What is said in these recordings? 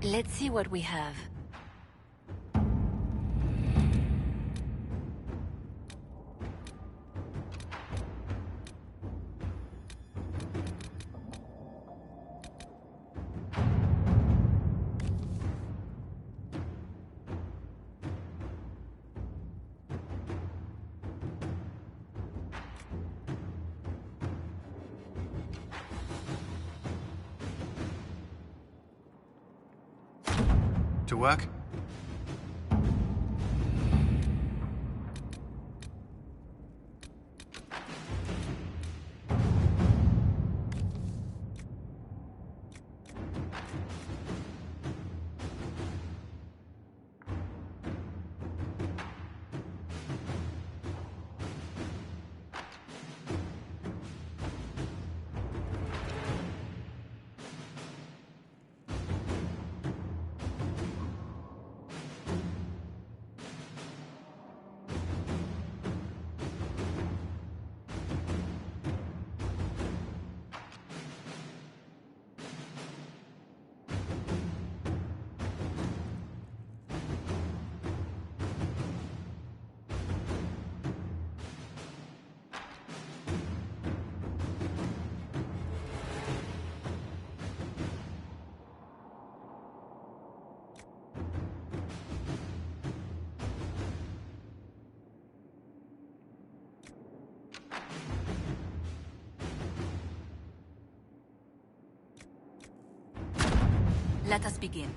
Let's see what we have. To work? Let us begin.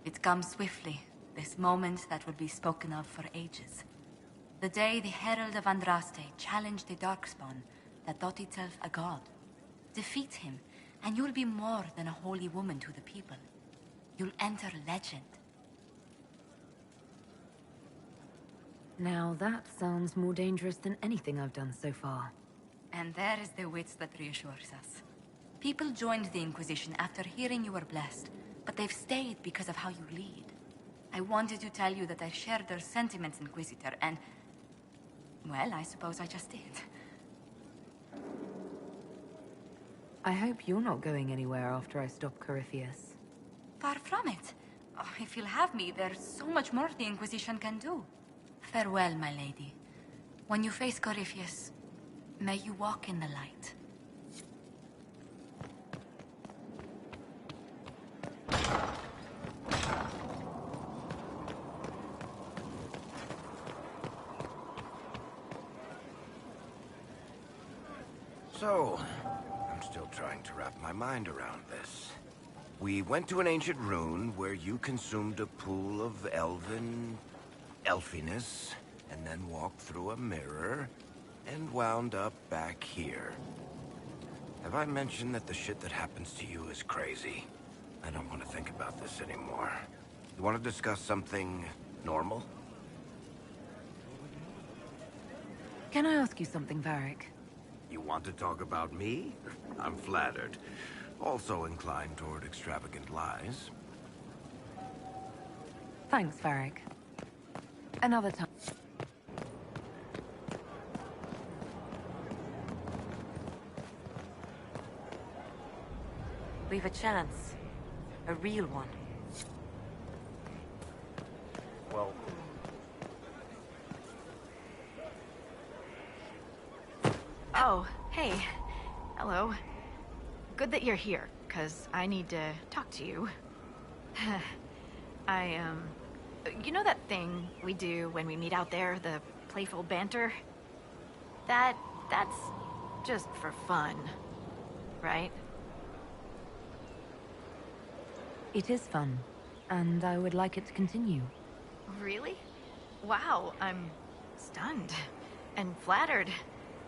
It comes swiftly, this moment that will be spoken of for ages. The day the Herald of Andraste challenged the Darkspawn that thought itself a god. Defeat him, and you'll be more than a holy woman to the people. You'll enter legend. Now that sounds more dangerous than anything I've done so far. And there is the wit that reassures us. People joined the Inquisition after hearing you were blessed, but they've stayed because of how you lead. I wanted to tell you that I shared their sentiments, Inquisitor, and... well, I suppose I just did. I hope you're not going anywhere after I stop Corypheus. Far from it. Oh, if you'll have me, there's so much more the Inquisition can do. Farewell, my lady. When you face Corypheus, may you walk in the light. So, I'm still trying to wrap my mind around this. We went to an ancient rune where you consumed a pool of elfiness, and then walked through a mirror, and wound up back here. Have I mentioned that the shit that happens to you is crazy? I don't want to think about this anymore. You want to discuss something normal? Can I ask you something, Varric? You want to talk about me? I'm flattered. Also inclined toward extravagant lies. Thanks, Varric. Another time. we've a chance. A real one. Well... Oh, hey. Hello. Good that you're here, 'cause I need to talk to you. You know that thing we do when we meet out there, the playful banter? That's just for fun, right? It is fun, and I would like it to continue. Really? Wow, I'm stunned and flattered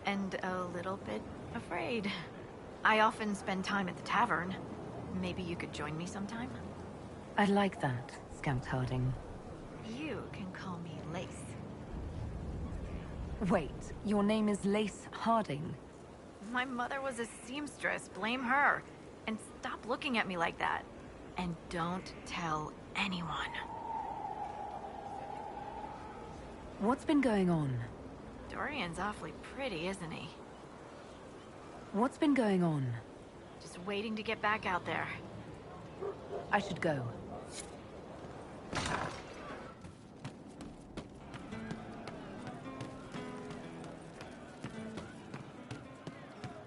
and a little bit afraid. I often spend time at the tavern. Maybe you could join me sometime? I'd like that, Scout Harding. You can call me Lace. Wait, your name is Lace Harding? My mother was a seamstress, blame her. And stop looking at me like that. And don't tell anyone. What's been going on? Dorian's awfully pretty, isn't he? What's been going on? Just waiting to get back out there. I should go.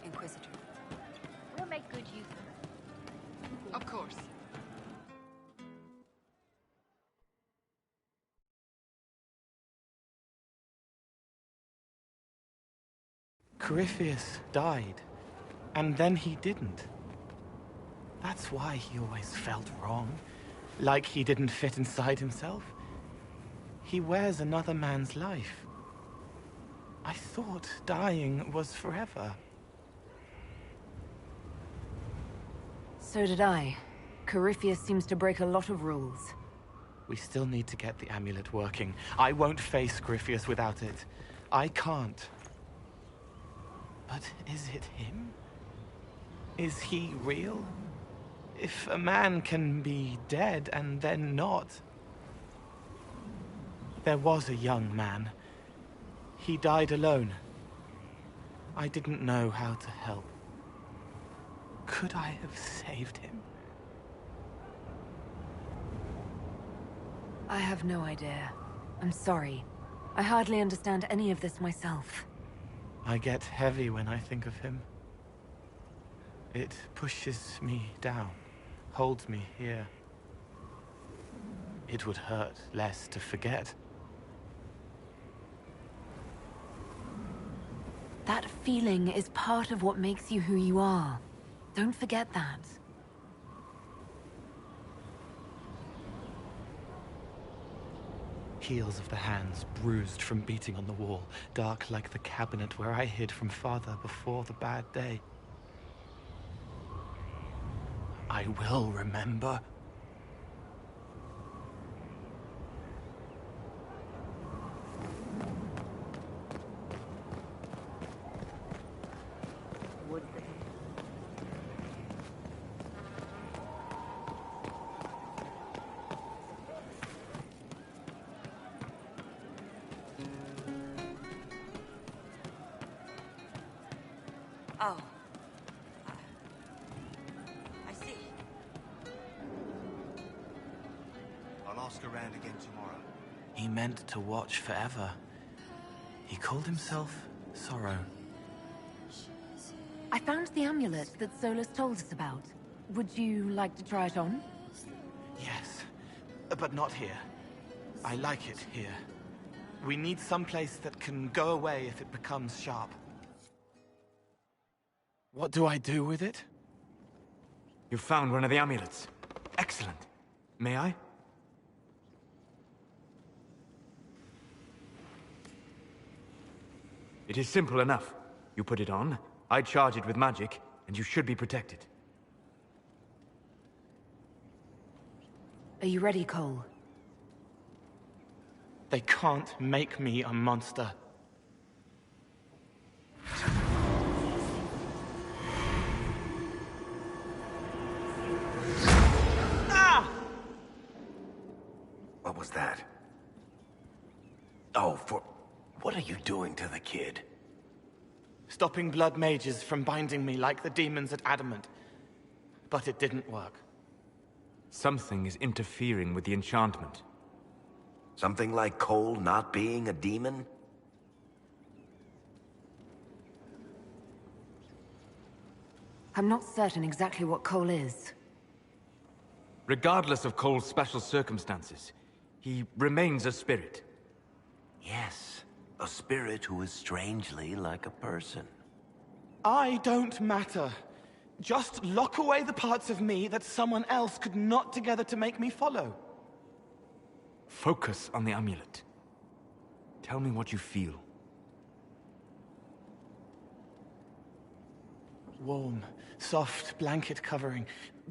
Inquisitor. We'll make good use of it. Of course. Corypheus died, and then he didn't. That's why he always felt wrong, like he didn't fit inside himself. He wears another man's life. I thought dying was forever. So did I. Corypheus seems to break a lot of rules. We still need to get the amulet working. I won't face Corypheus without it. I can't. But is it him? Is he real? If a man can be dead and then not... There was a young man. He died alone. I didn't know how to help. Could I have saved him? I have no idea. I'm sorry. I hardly understand any of this myself. I get heavy when I think of him. It pushes me down, holds me here. It would hurt less to forget. That feeling is part of what makes you who you are. Don't forget that. Heels of the hands bruised from beating on the wall, dark like the cabinet where I hid from Father before the bad day. I will remember. Oh. I see. I'll ask around again tomorrow. He meant to watch forever. He called himself Sorrow. I found the amulet that Solus told us about. Would you like to try it on? Yes, but not here. I like it here. We need someplace that can go away if it becomes sharp. What do I do with it? You found one of the amulets. Excellent. May I? It is simple enough. You put it on, I charge it with magic, and you should be protected. Are you ready, Cole? They can't make me a monster. What was that? Oh, what are you doing to the kid? Stopping blood mages from binding me like the demons at Adamant. but it didn't work. Something is interfering with the enchantment. Something like Cole not being a demon? I'm not certain exactly what Cole is. Regardless of Cole's special circumstances, he remains a spirit. Yes, a spirit who is strangely like a person. I don't matter. Just lock away the parts of me that someone else could knot together to make me follow. Focus on the amulet. Tell me what you feel. Warm, soft blanket covering,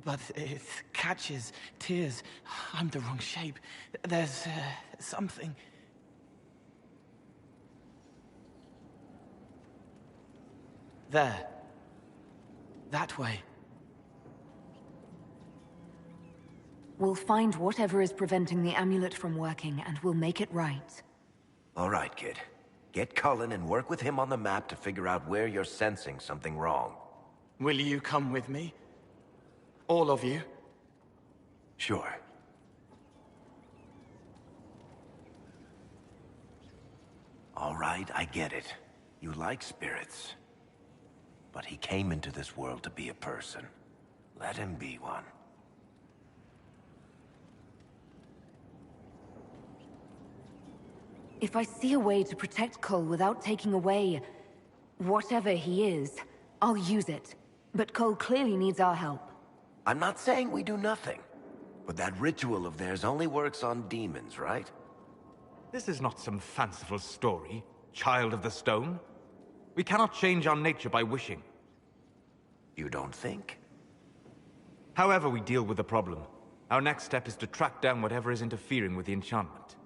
but it catches tears. I'm the wrong shape. There's something. There. That way. We'll find whatever is preventing the amulet from working, and we'll make it right. All right, kid. Get Cullen and work with him on the map to figure out where you're sensing something wrong. Will you come with me? All of you? Sure. All right, I get it. You like spirits. But he came into this world to be a person. Let him be one. If I see a way to protect Cole without taking away whatever he is, I'll use it. But Cole clearly needs our help. I'm not saying we do nothing. But that ritual of theirs only works on demons, right? This is not some fanciful story, child of the stone. We cannot change our nature by wishing. You don't think? However we deal with the problem, our next step is to track down whatever is interfering with the enchantment.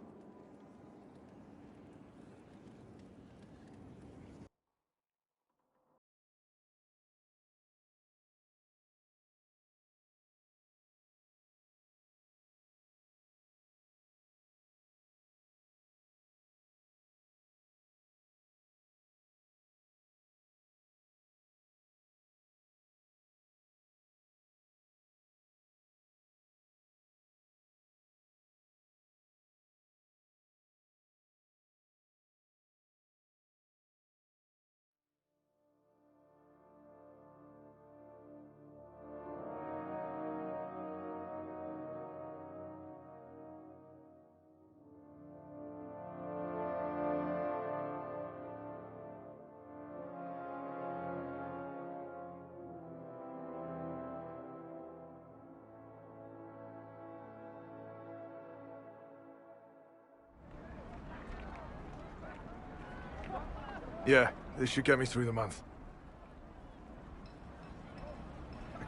Yeah, this should get me through the month.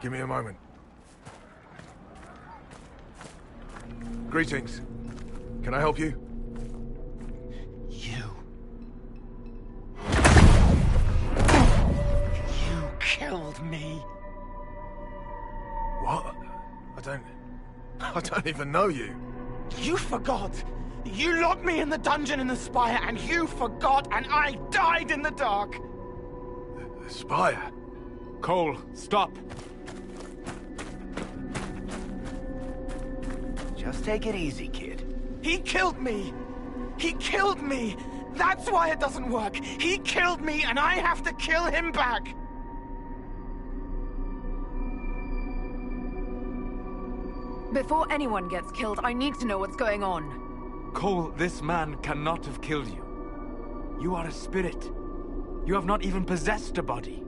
Give me a moment. Greetings. Can I help you? You killed me. What? I don't even know you. You forgot. You locked me in the dungeon in the spire, and you forgot, and I died in the dark. The spire? Cole, stop! Just take it easy, kid. He killed me! He killed me! That's why it doesn't work! He killed me, and I have to kill him back! Before anyone gets killed, I need to know what's going on. Cole, this man cannot have killed you. You are a spirit. You have not even possessed a body.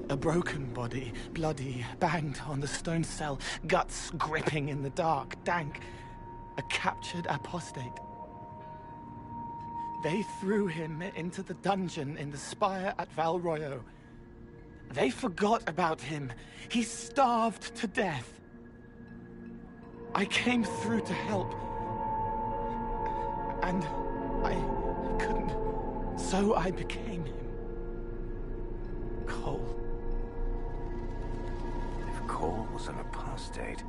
A broken body, bloody, banged on the stone cell, guts gripping in the dark, dank. A captured apostate. They threw him into the dungeon in the spire at Val Royo. They forgot about him. He starved to death. I came through to help. And I couldn't, so I became him. Cole. If Cole was an apostate,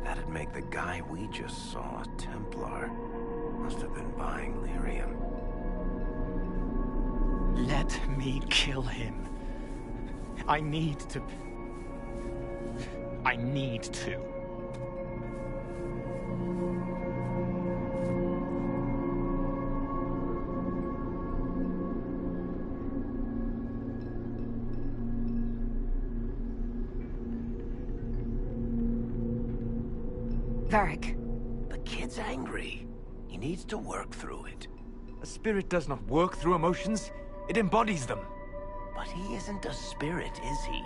that'd make the guy we just saw a Templar. Must have been buying lyrium. Let me kill him. I need to I need to. Varric. The kid's angry. He needs to work through it. A spirit does not work through emotions. It embodies them. But he isn't a spirit, is he?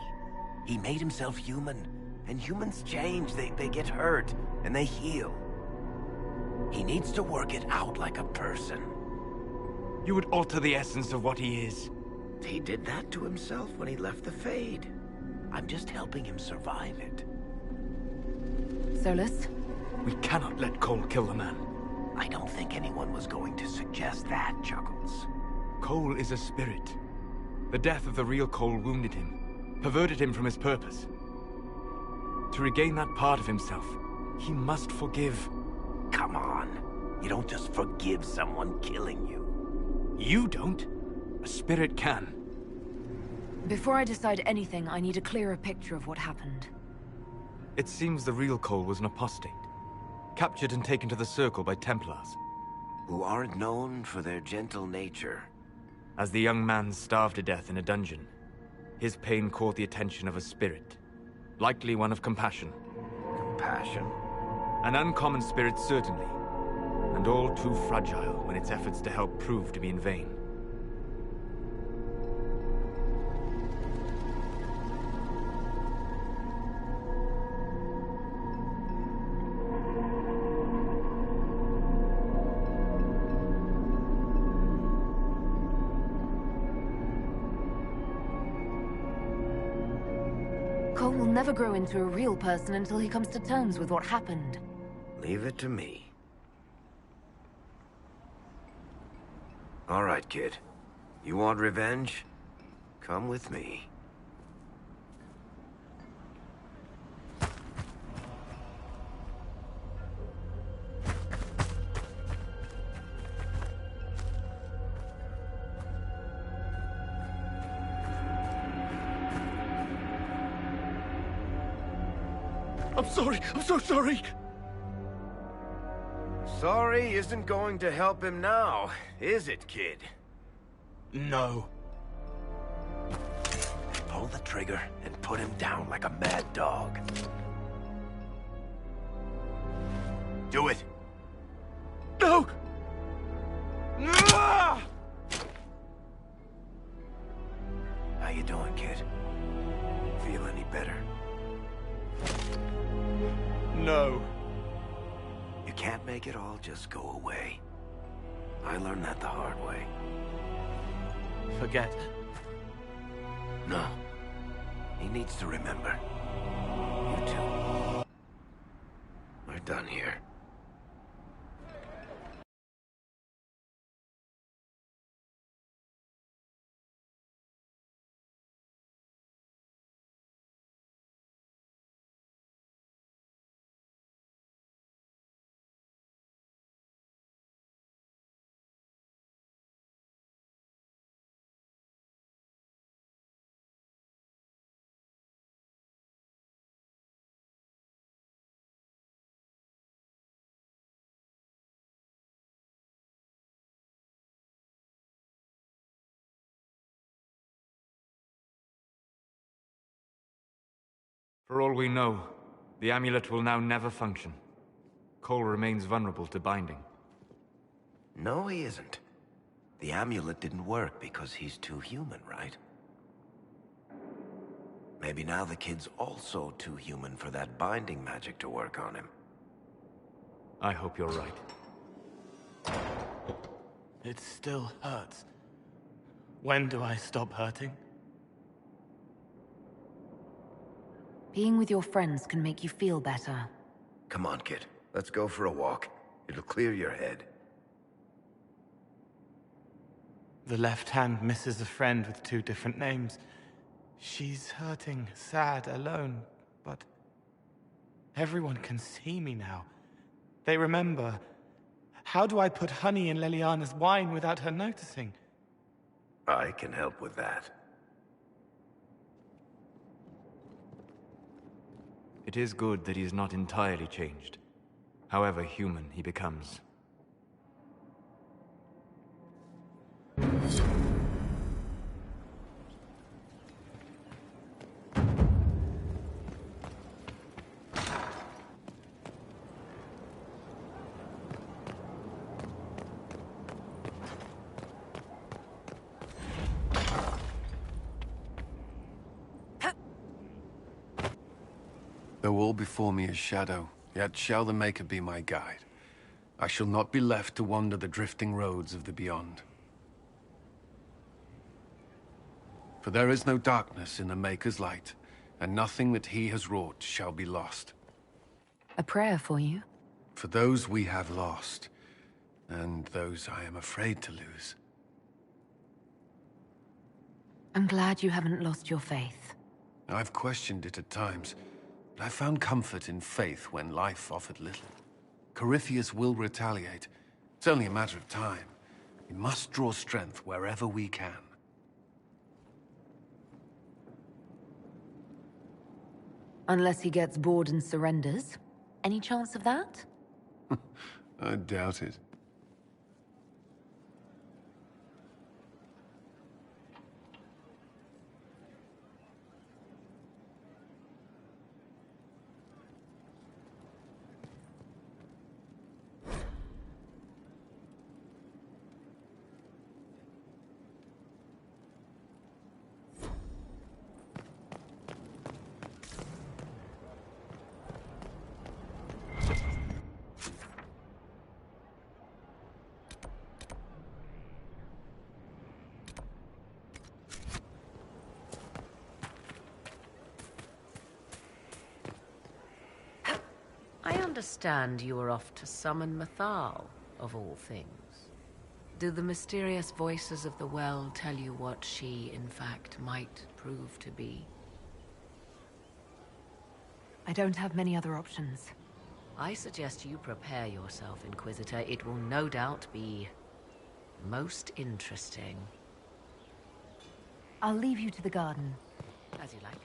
He made himself human. And humans change. They get hurt. And they heal. He needs to work it out like a person. You would alter the essence of what he is. He did that to himself when he left the Fade. I'm just helping him survive it. Solus? We cannot let Cole kill the man. I don't think anyone was going to suggest that, Chuckles. Cole is a spirit. The death of the real Cole wounded him, perverted him from his purpose. To regain that part of himself, he must forgive. Come on. You don't just forgive someone killing you. You don't. A spirit can. Before I decide anything, I need a clearer picture of what happened. It seems the real Cole was an apostate, captured and taken to the Circle by Templars. Who aren't known for their gentle nature. As the young man starved to death in a dungeon, his pain caught the attention of a spirit, likely one of compassion. Compassion? An uncommon spirit, certainly, and all too fragile when its efforts to help prove to be in vain. Cole will never grow into a real person until he comes to terms with what happened. Leave it to me. All right, kid. You want revenge? Come with me. I'm sorry. I'm so sorry. Sorry isn't going to help him now, is it, kid? No. Pull the trigger and put him down like a mad dog. Do it. No! How you doing, kid? Feel any better? No. You can't make it all just go away. I learned that the hard way. Forget. No. He needs to remember. You too. We're done here. For all we know, the amulet will now never function. Cole remains vulnerable to binding. No, he isn't. The amulet didn't work because he's too human, right? Maybe now the kid's also too human for that binding magic to work on him. I hope you're right. It still hurts. When do I stop hurting? Being with your friends can make you feel better. Come on, kid. Let's go for a walk. It'll clear your head. The left hand misses a friend with 2 different names. She's hurting, sad, alone, but everyone can see me now. They remember. How do I put honey in Leliana's wine without her noticing? I can help with that. It is good that he is not entirely changed, however human he becomes. Though all before me is shadow, yet shall the Maker be my guide. I shall not be left to wander the drifting roads of the beyond. For there is no darkness in the Maker's light, and nothing that he has wrought shall be lost. A prayer for you? For those we have lost, and those I am afraid to lose. I'm glad you haven't lost your faith. I've questioned it at times, but I found comfort in faith when life offered little. Corypheus will retaliate. It's only a matter of time. We must draw strength wherever we can. Unless he gets bored and surrenders. Any chance of that? I doubt it. I understand you were off to summon Mathal, of all things. Do the mysterious voices of the well tell you what she, in fact, might prove to be? I don't have many other options. I suggest you prepare yourself, Inquisitor. It will no doubt be most interesting. I'll leave you to the garden. As you like.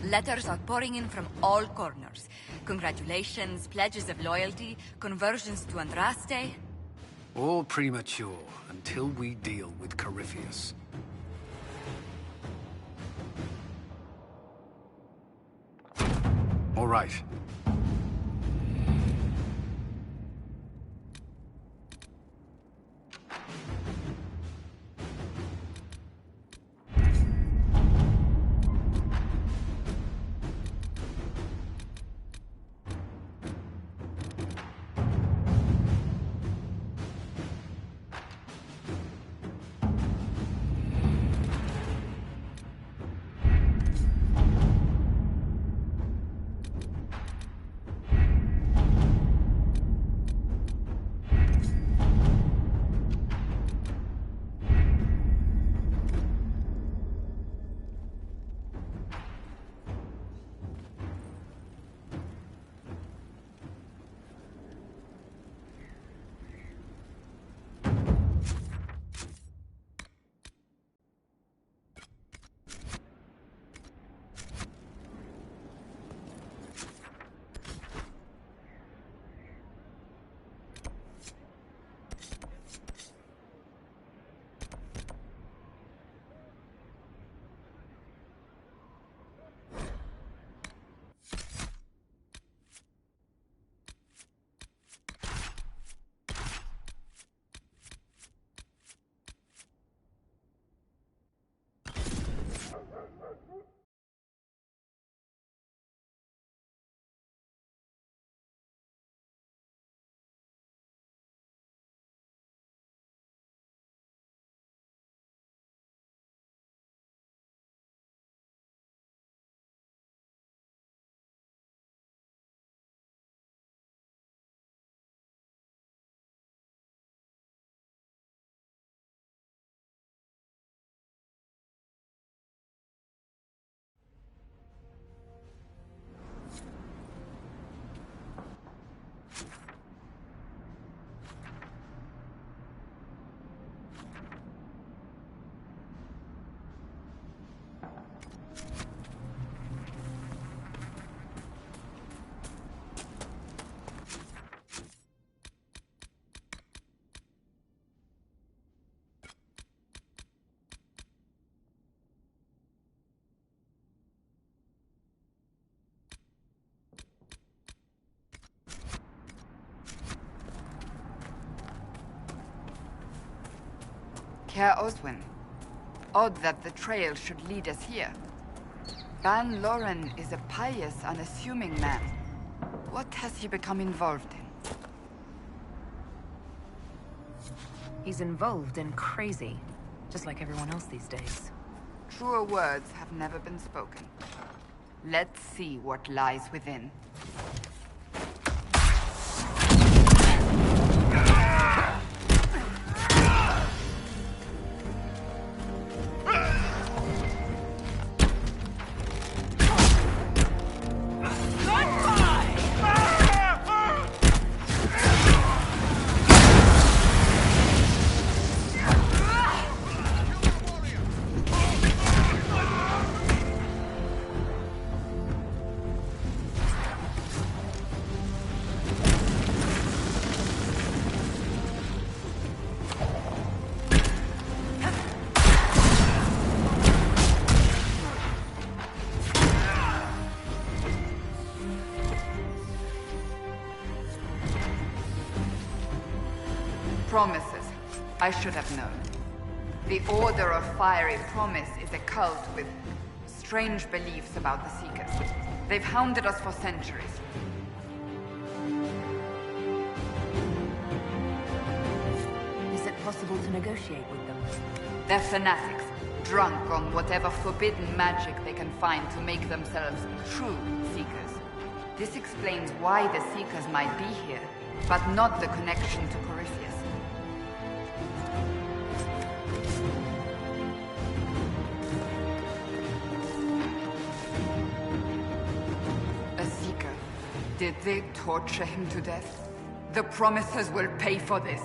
Letters are pouring in from all corners. Congratulations, pledges of loyalty, conversions to Andraste. All premature until we deal with Corypheus. All right. Herr Oswin, odd that the trail should lead us here. Ban Loren is a pious, unassuming man. What has he become involved in? He's involved in crazy, just like everyone else these days. Truer words have never been spoken. Let's see what lies within. Promises. I should have known. The Order of Fiery Promise is a cult with strange beliefs about the Seekers. They've hounded us for centuries. Is it possible to negotiate with them? They're fanatics, drunk on whatever forbidden magic they can find to make themselves true Seekers. This explains why the Seekers might be here, but not the connection to Corypheus. A Seeker. Did they torture him to death? The Promisers will pay for this.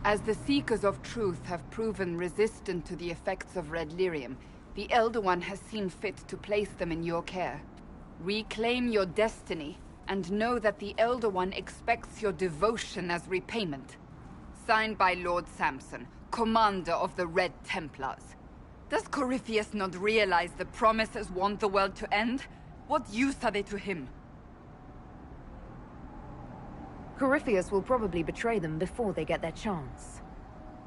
As the Seekers of Truth have proven resistant to the effects of red lyrium, the Elder One has seen fit to place them in your care. Reclaim your destiny, and know that the Elder One expects your devotion as repayment. Signed by Lord Samson, Commander of the Red Templars. Does Corypheus not realize the promises want the world to end? What use are they to him? Corypheus will probably betray them before they get their chance.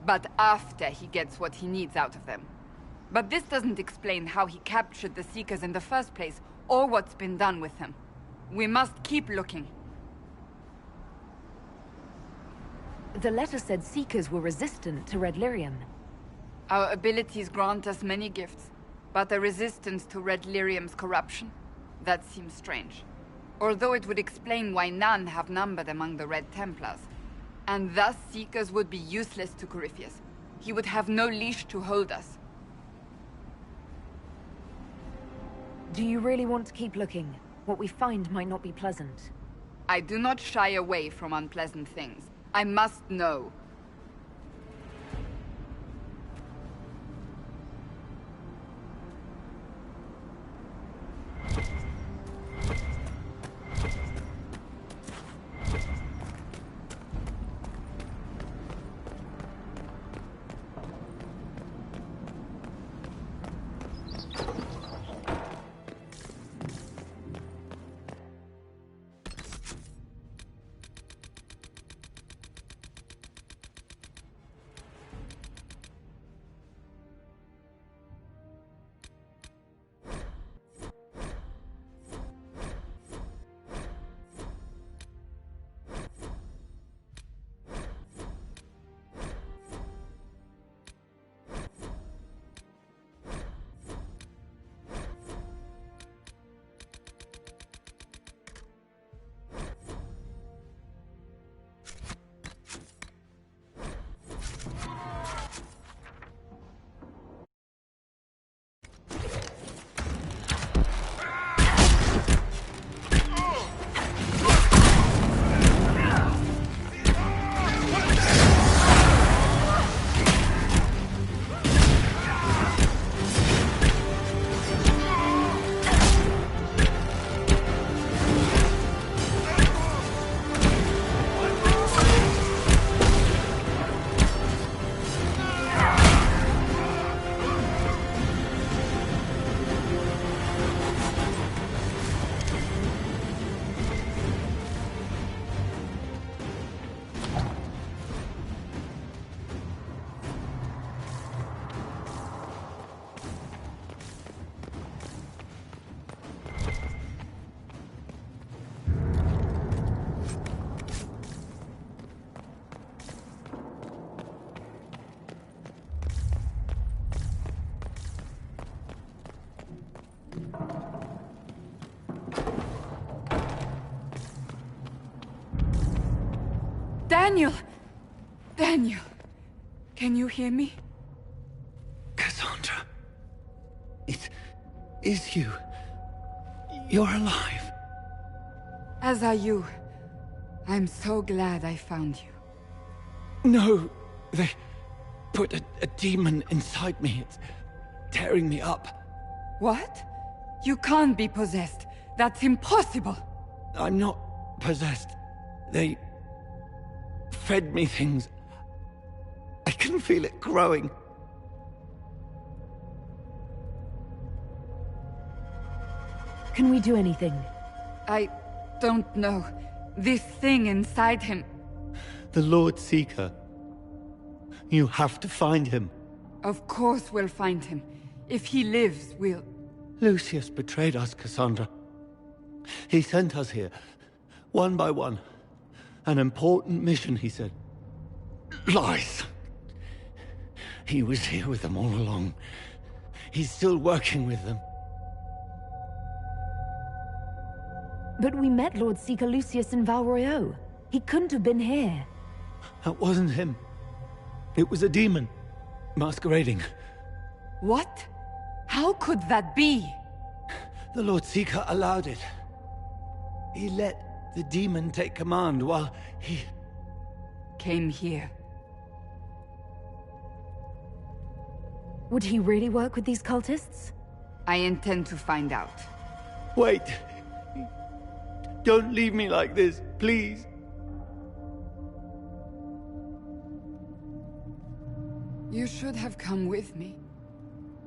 But after he gets what he needs out of them. But this doesn't explain how he captured the Seekers in the first place, or what's been done with them. We must keep looking. The letter said Seekers were resistant to red lyrium. Our abilities grant us many gifts, but a resistance to red lyrium's corruption? That seems strange. Although it would explain why none have numbered among the Red Templars. And thus Seekers would be useless to Corypheus. He would have no leash to hold us. Do you really want to keep looking? What we find might not be pleasant. I do not shy away from unpleasant things. I must know. Daniel! Daniel! Can you hear me? Cassandra. It is you. You're alive. As are you. I'm so glad I found you. No, they put a demon inside me. It's tearing me up. What? You can't be possessed. That's impossible. I'm not possessed. They fed me things. I can feel it growing. Can we do anything? I don't know. This thing inside him... The Lord Seeker. You have to find him. Of course we'll find him. If he lives, we'll... Lucius betrayed us, Cassandra. He sent us here, one by one. An important mission, he said. Lies! He was here with them all along. He's still working with them. But we met Lord Seeker Lucius in Val Royeaux. He couldn't have been here. That wasn't him. It was a demon, masquerading. What? How could that be? The Lord Seeker allowed it. He let the demon take command while he... Came here. Would he really work with these cultists? I intend to find out. Wait! Don't leave me like this, please! You should have come with me.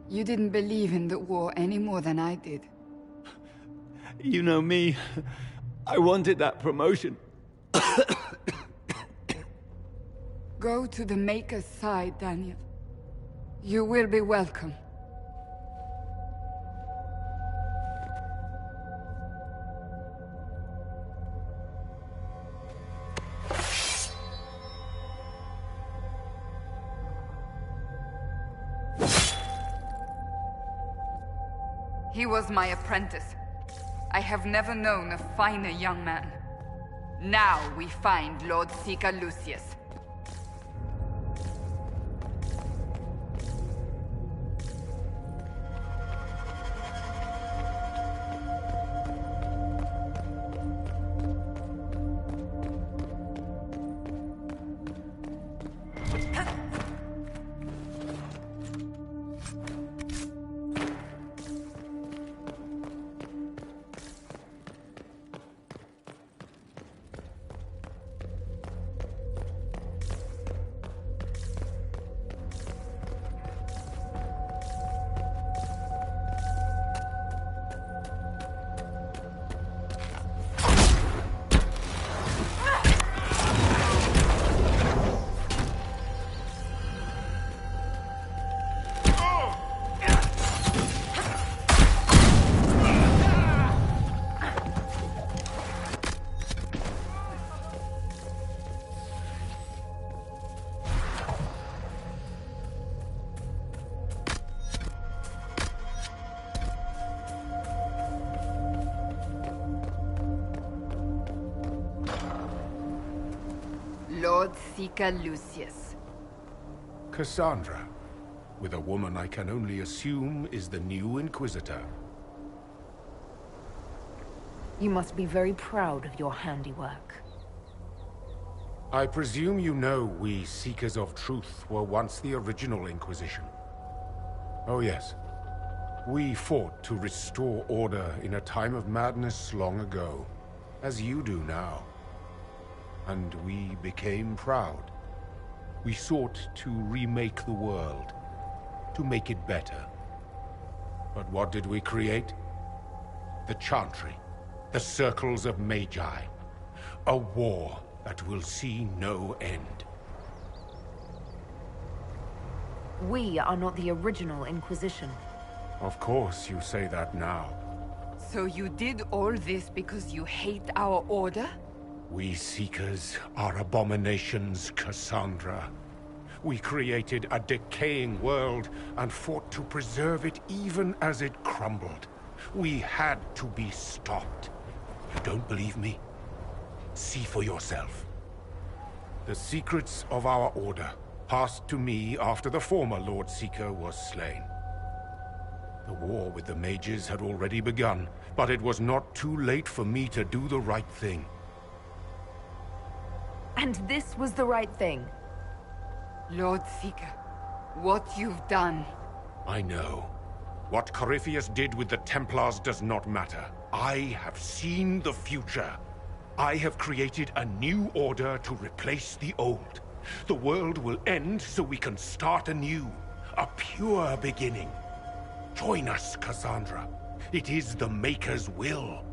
You didn't believe in the war any more than I did. You know me. I wanted that promotion. Go to the Maker's side, Daniel. You will be welcome. He was my apprentice. I have never known a finer young man. Now we find Lord Seeker Lucius. Lord Seeker Lucius. Cassandra, with a woman I can only assume is the new Inquisitor. You must be very proud of your handiwork. I presume you know we Seekers of Truth were once the original Inquisition. Oh yes. We fought to restore order in a time of madness long ago, as you do now. And we became proud. We sought to remake the world, to make it better. But what did we create? The Chantry, the Circles of Magi. A war that will see no end. We are not the original Inquisition. Of course you say that now. So you did all this because you hate our order? We Seekers are abominations, Cassandra. We created a decaying world and fought to preserve it even as it crumbled. We had to be stopped. You don't believe me? See for yourself. The secrets of our order passed to me after the former Lord Seeker was slain. The war with the mages had already begun, but it was not too late for me to do the right thing. And this was the right thing. Lord Seeker, what you've done... I know. What Corypheus did with the Templars does not matter. I have seen the future. I have created a new order to replace the old. The world will end so we can start anew. A pure beginning. Join us, Cassandra. It is the Maker's will.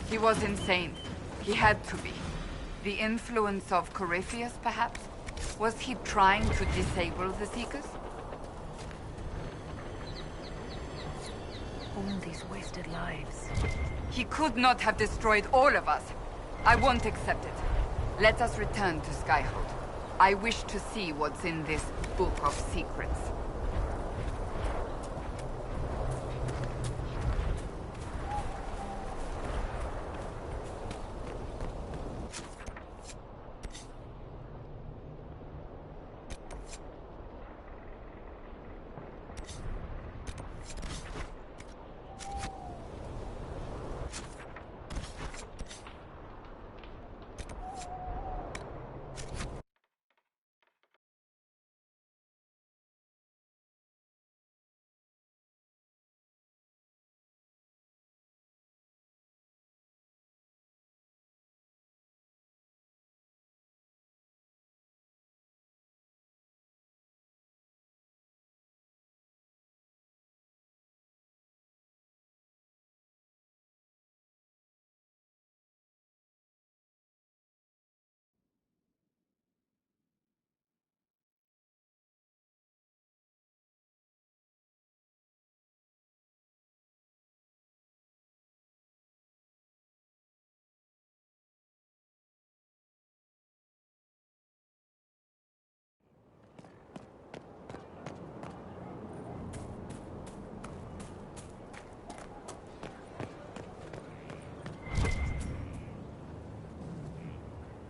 He was insane. He had to be. The influence of Corypheus, perhaps? Was he trying to disable the Seekers? All these wasted lives. He could not have destroyed all of us. I won't accept it. Let us return to Skyhold. I wish to see what's in this Book of Secrets.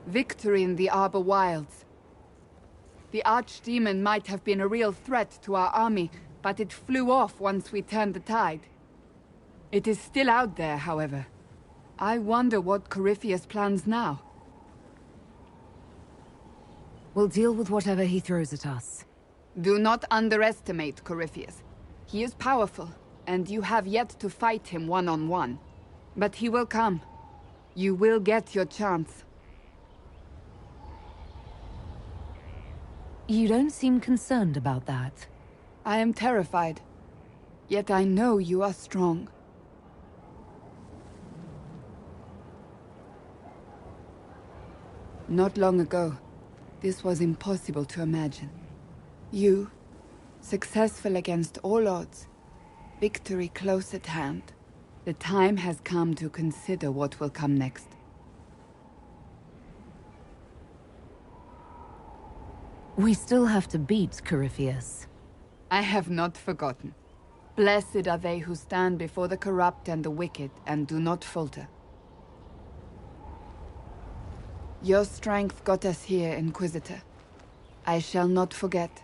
Victory in the Arbor Wilds. The Archdemon might have been a real threat to our army, but it flew off once we turned the tide. It is still out there, however. I wonder what Corypheus plans now. We'll deal with whatever he throws at us. Do not underestimate Corypheus. He is powerful, and you have yet to fight him one-on-one. But he will come. You will get your chance. You don't seem concerned about that. I am terrified. Yet I know you are strong. Not long ago, this was impossible to imagine. You, successful against all odds, victory close at hand. The time has come to consider what will come next. We still have to beat Corypheus. I have not forgotten. Blessed are they who stand before the corrupt and the wicked and do not falter. Your strength got us here, Inquisitor. I shall not forget.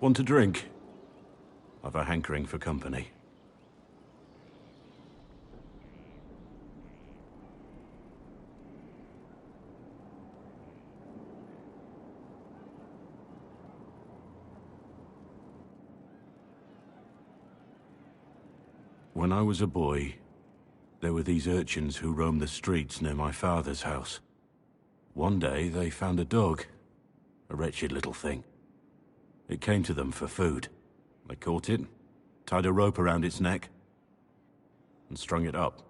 Want a drink? I've a hankering for company. When I was a boy, there were these urchins who roamed the streets near my father's house. One day, they found a dog. A wretched little thing. It came to them for food. They caught it, tied a rope around its neck, and strung it up.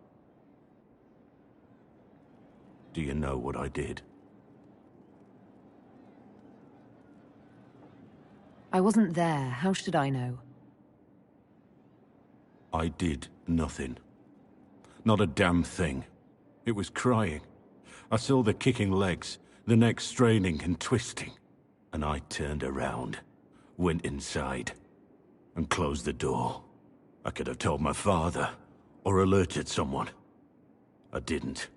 Do you know what I did? I wasn't there. How should I know? I did nothing. Not a damn thing. It was crying. I saw the kicking legs, the neck straining and twisting. And I turned around, went inside, and closed the door. I could have told my father, or alerted someone. I didn't.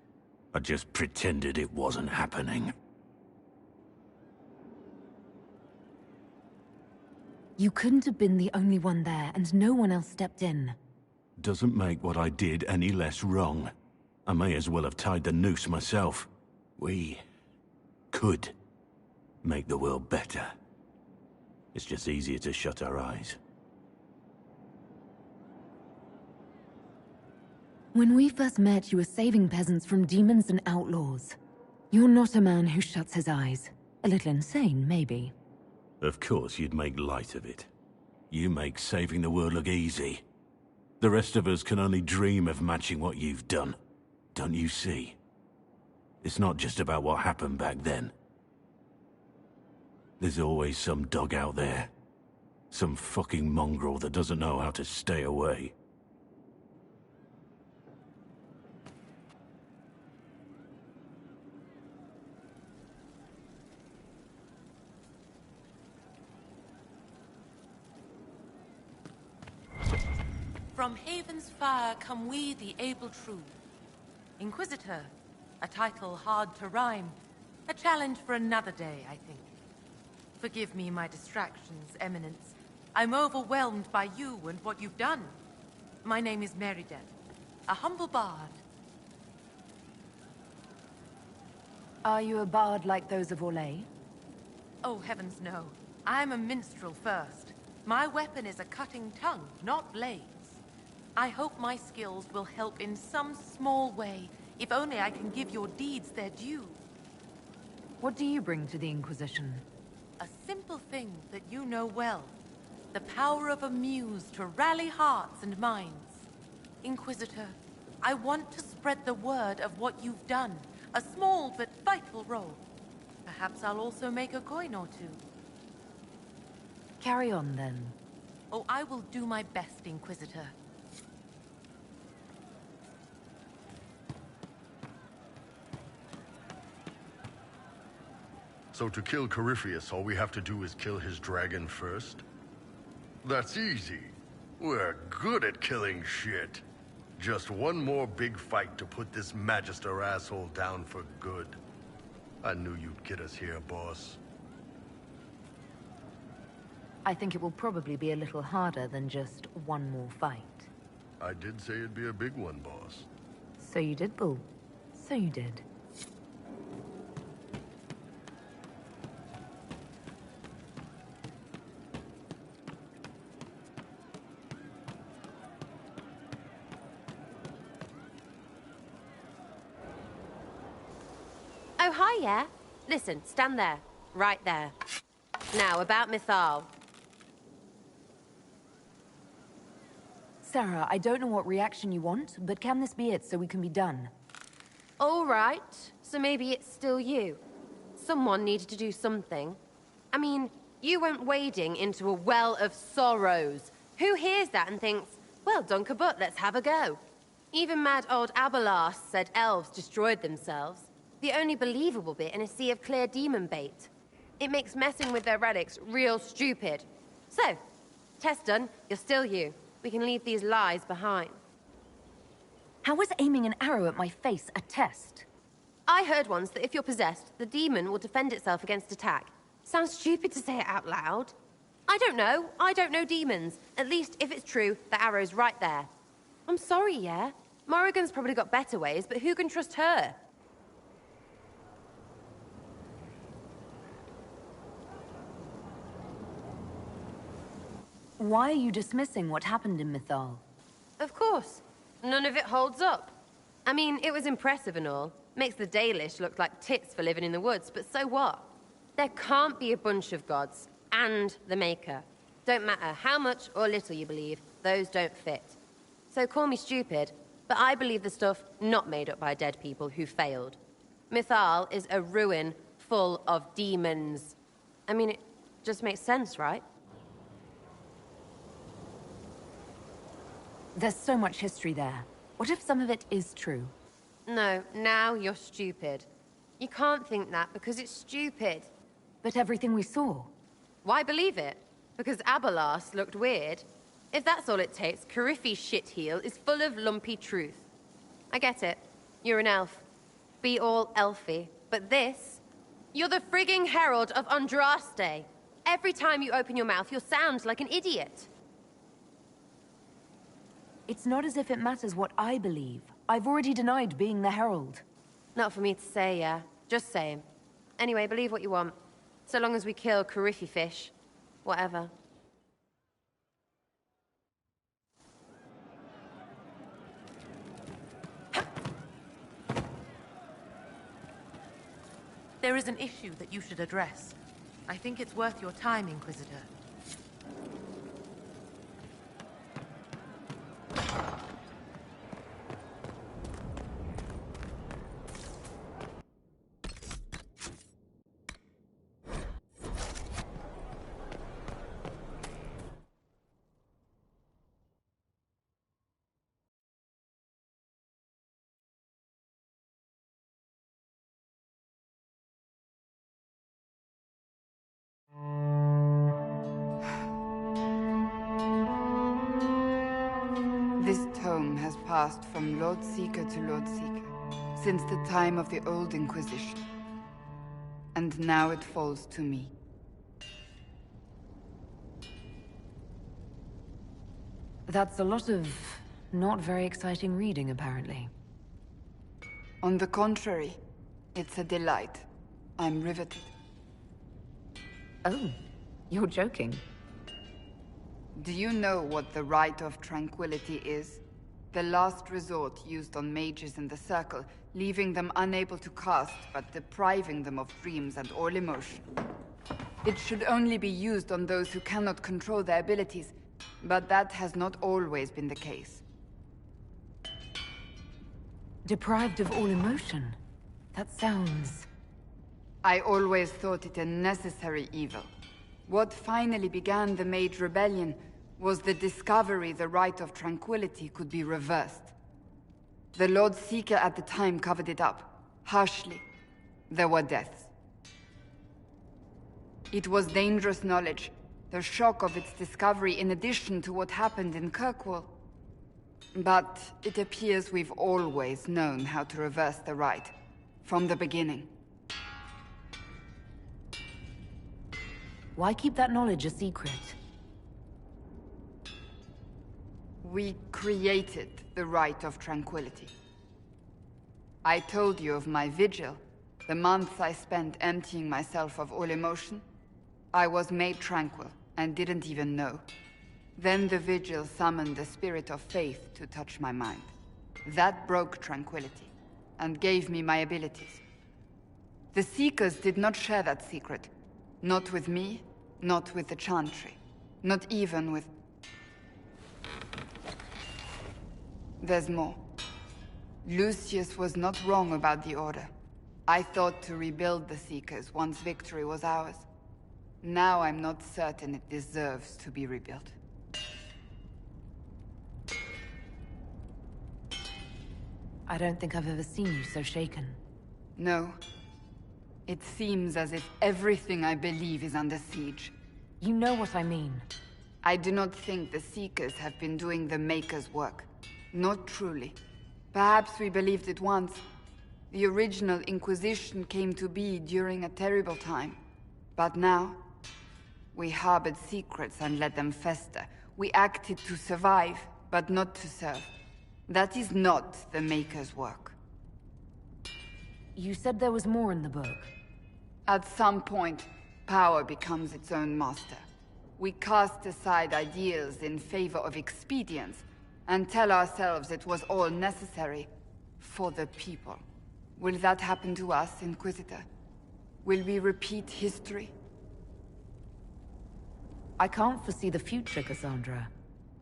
I just pretended it wasn't happening. You couldn't have been the only one there, and no one else stepped in. Doesn't make what I did any less wrong. I may as well have tied the noose myself. We could make the world better. It's just easier to shut our eyes. When we first met, you were saving peasants from demons and outlaws. You're not a man who shuts his eyes. A little insane, maybe. Of course you'd make light of it. You make saving the world look easy. The rest of us can only dream of matching what you've done. Don't you see? It's not just about what happened back then. There's always some dog out there. Some fucking mongrel that doesn't know how to stay away. From Haven's fire come we, the able true. Inquisitor, a title hard to rhyme. A challenge for another day, I think. Forgive me my distractions, Eminence. I'm overwhelmed by you and what you've done. My name is Meriden, a humble bard. Are you a bard like those of Orlais? Oh, heavens no. I'm a minstrel first. My weapon is a cutting tongue, not blades. I hope my skills will help in some small way, if only I can give your deeds their due. What do you bring to the Inquisition? A simple thing that you know well. The power of a muse to rally hearts and minds. Inquisitor, I want to spread the word of what you've done. A small but vital role. Perhaps I'll also make a coin or two. Carry on, then. Oh, I will do my best, Inquisitor. So to kill Corypheus, all we have to do is kill his dragon first? That's easy. We're good at killing shit. Just one more big fight to put this Magister asshole down for good. I knew you'd get us here, boss. I think it will probably be a little harder than just one more fight. I did say it'd be a big one, boss. So you did, Bull. So you did. Oh, hi, yeah? Listen, stand there. Right there. Now, about Mythal. Sarah, I don't know what reaction you want, but can this be it so we can be done? All right. So maybe it's still you. Someone needed to do something. I mean, you went wading into a well of sorrows. Who hears that and thinks, well, dunk a butt, let's have a go? Even mad old Abelas said elves destroyed themselves. The only believable bit in a sea of clear demon bait. It makes messing with their relics real stupid. So, test done, you're still you. We can leave these lies behind. How was aiming an arrow at my face a test? I heard once that if you're possessed, the demon will defend itself against attack. Sounds stupid to say it out loud. I don't know. I don't know demons. At least, if it's true, the arrow's right there. I'm sorry, yeah? Morrigan's probably got better ways, but who can trust her? Why are you dismissing what happened in Mythal? Of course. None of it holds up. I mean, it was impressive and all. Makes the Dalish look like tits for living in the woods, but so what? There can't be a bunch of gods, and the Maker. Don't matter how much or little you believe, those don't fit. So call me stupid, but I believe the stuff not made up by dead people who failed. Mythal is a ruin full of demons. I mean, it just makes sense, right? There's so much history there. What if some of it is true? No, now you're stupid. You can't think that because it's stupid. But everything we saw. Why believe it? Because Abelas looked weird? If that's all it takes, Coryphe's shitheel is full of lumpy truth. I get it. You're an elf. Be all elfy. But this? You're the frigging herald of Andraste. Every time you open your mouth, you'll sound like an idiot. It's not as if it matters what I believe. I've already denied being the herald. Not for me to say, yeah. Just saying. Anyway, believe what you want. So long as we kill Carifi fish. Whatever. There is an issue that you should address. I think it's worth your time, Inquisitor. This tome has passed from Lord Seeker to Lord Seeker since the time of the Old Inquisition. And now it falls to me. That's a lot of not very exciting reading, apparently. On the contrary, it's a delight. I'm riveted. Oh, you're joking. Do you know what the Rite of Tranquility is? The last resort used on mages in the Circle, leaving them unable to cast, but depriving them of dreams and all emotion. It should only be used on those who cannot control their abilities, but that has not always been the case. Deprived of all emotion? That sounds... I always thought it a necessary evil. What finally began the Mage Rebellion was the discovery the Rite of Tranquility could be reversed. The Lord Seeker at the time covered it up, harshly. There were deaths. It was dangerous knowledge, the shock of its discovery in addition to what happened in Kirkwall. But it appears we've always known how to reverse the Rite, from the beginning. Why keep that knowledge a secret? We created the Rite of Tranquility. I told you of my vigil, the months I spent emptying myself of all emotion. I was made tranquil, and didn't even know. Then the vigil summoned the spirit of faith to touch my mind. That broke tranquility, and gave me my abilities. The Seekers did not share that secret. Not with me, not with the Chantry, not even with... There's more. Lucius was not wrong about the Order. I thought to rebuild the Seekers once victory was ours. Now I'm not certain it deserves to be rebuilt. I don't think I've ever seen you so shaken. No. It seems as if everything I believe is under siege. You know what I mean. I do not think the Seekers have been doing the Maker's work. Not truly. Perhaps we believed it once. The original Inquisition came to be during a terrible time. But now, we harbored secrets and let them fester. We acted to survive, but not to serve. That is not the Maker's work. You said there was more in the book. At some point, power becomes its own master. We cast aside ideals in favor of expedience, and tell ourselves it was all necessary for the people. Will that happen to us, Inquisitor? Will we repeat history? I can't foresee the future, Cassandra.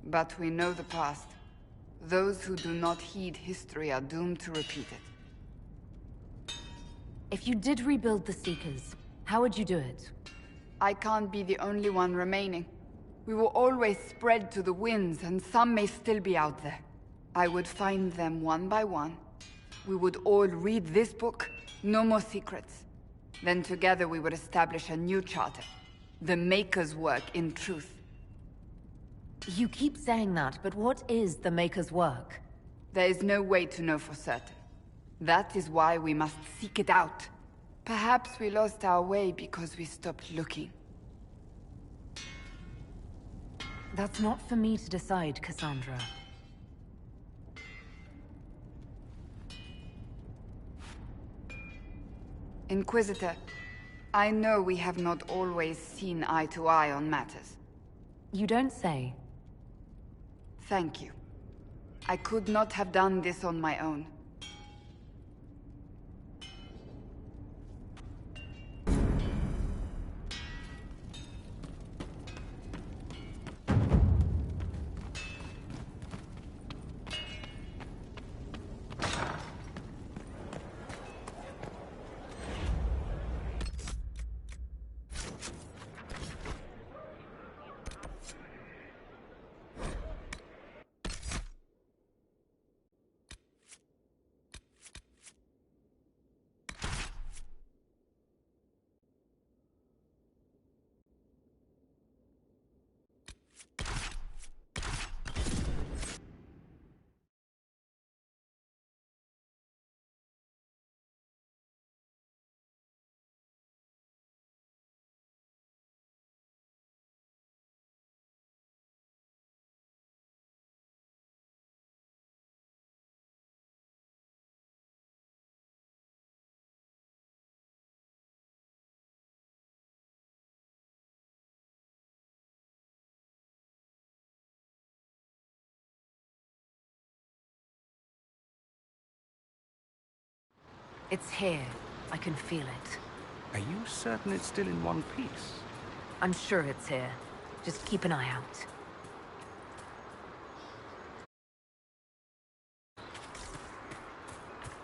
But we know the past. Those who do not heed history are doomed to repeat it. If you did rebuild the Seekers, how would you do it? I can't be the only one remaining. We will always spread to the winds, and some may still be out there. I would find them one by one. We would all read this book, no more secrets. Then together we would establish a new charter. The Maker's work in truth. You keep saying that, but what is the Maker's work? There is no way to know for certain. That is why we must seek it out. Perhaps we lost our way because we stopped looking. That's not for me to decide, Cassandra. Inquisitor, I know we have not always seen eye to eye on matters. You don't say. Thank you. I could not have done this on my own. It's here. I can feel it. Are you certain it's still in one piece? I'm sure it's here. Just keep an eye out.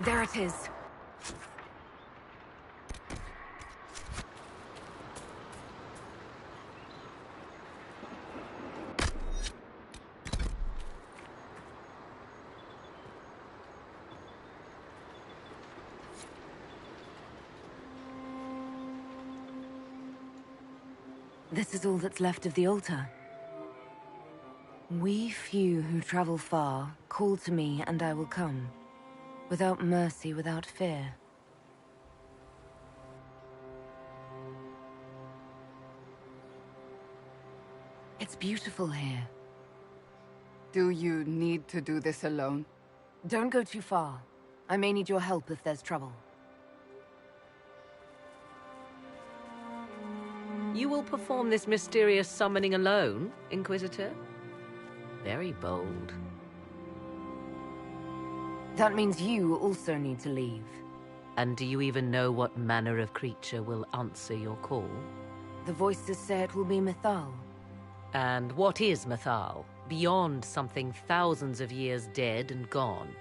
There it is. This is all that's left of the altar. We few who travel far, call to me and I will come. Without mercy, without fear. It's beautiful here. Do you need to do this alone? Don't go too far. I may need your help if there's trouble. You will perform this mysterious summoning alone, Inquisitor? Very bold. That means you also need to leave. And do you even know what manner of creature will answer your call? The voices say it will be Mythal. And what is Mythal, beyond something thousands of years dead and gone?